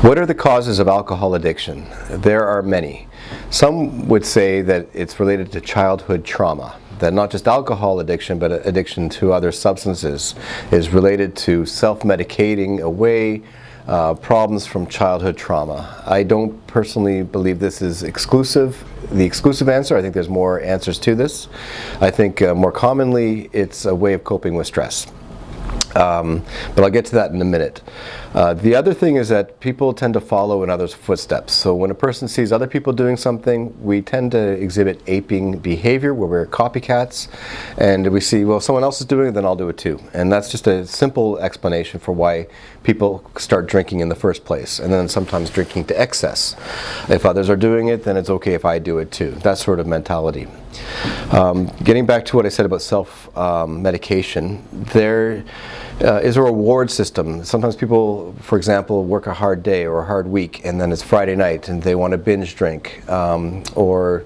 What are the causes of alcohol addiction? There are many. Some would say that it's related to childhood trauma, that not just alcohol addiction, but addiction to other substances is related to self-medicating away problems from childhood trauma. I don't personally believe this is the exclusive answer. I think there's more answers to this. I think more commonly it's a way of coping with stress. But I'll get to that in a minute. The other thing is that people tend to follow in others' footsteps. So when a person sees other people doing something, we tend to exhibit aping behavior where we're copycats, and we see, well, someone else is doing it, then I'll do it too. And that's just a simple explanation for why people start drinking in the first place, and then sometimes drinking to excess. If others are doing it, then it's okay if I do it too. That sort of mentality. Getting back to what I said about self-medication, there is a reward system. Sometimes people, for example, work a hard day or a hard week, and then it's Friday night and they want to binge drink, or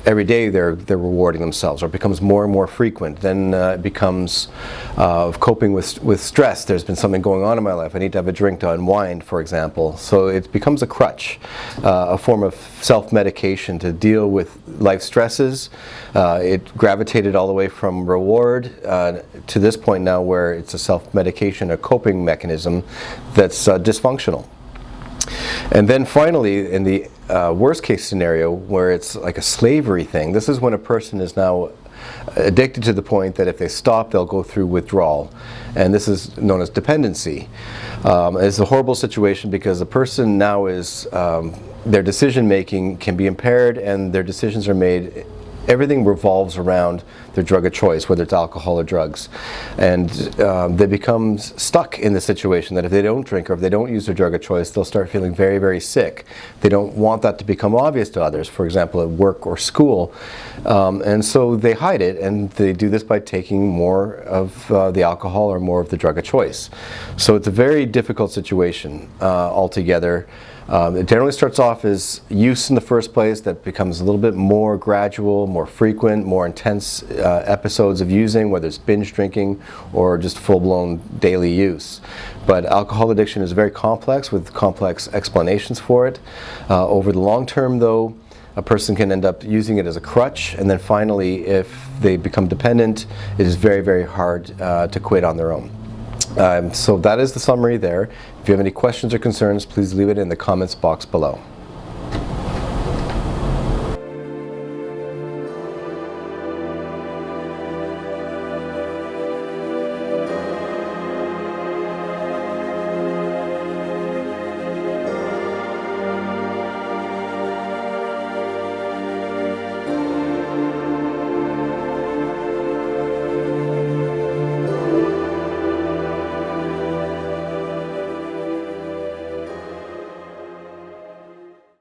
every day they're rewarding themselves, or it becomes more and more frequent. Then it becomes coping with stress. There's been something going on in my life. I need to have a drink to unwind, for example. So it becomes a crutch, a form of self-medication to deal with life stresses. It gravitated all the way from reward to this point now where it's a self-medication, a coping mechanism that's dysfunctional. And then finally, in the worst case scenario, where it's like a slavery thing, this is when a person is now addicted to the point that if they stop, they'll go through withdrawal. And this is known as dependency. It's a horrible situation because the person now is, their decision making can be impaired, and their decisions are made, everything revolves around their drug of choice, whether it's alcohol or drugs. And they become stuck in the situation that if they don't drink or if they don't use their drug of choice, they'll start feeling very, very sick. They don't want that to become obvious to others, for example, at work or school. And so they hide it, and they do this by taking more of the alcohol or more of the drug of choice. So it's a very difficult situation altogether. It generally starts off as use in the first place that becomes a little bit more gradual, more frequent, more intense episodes of using, whether it's binge drinking or just full-blown daily use. But alcohol addiction is very complex with complex explanations for it. Over the long term, though, a person can end up using it as a crutch, and then finally, if they become dependent, it is very, very hard to quit on their own. So that is the summary there. If you have any questions or concerns, please leave it in the comments box below.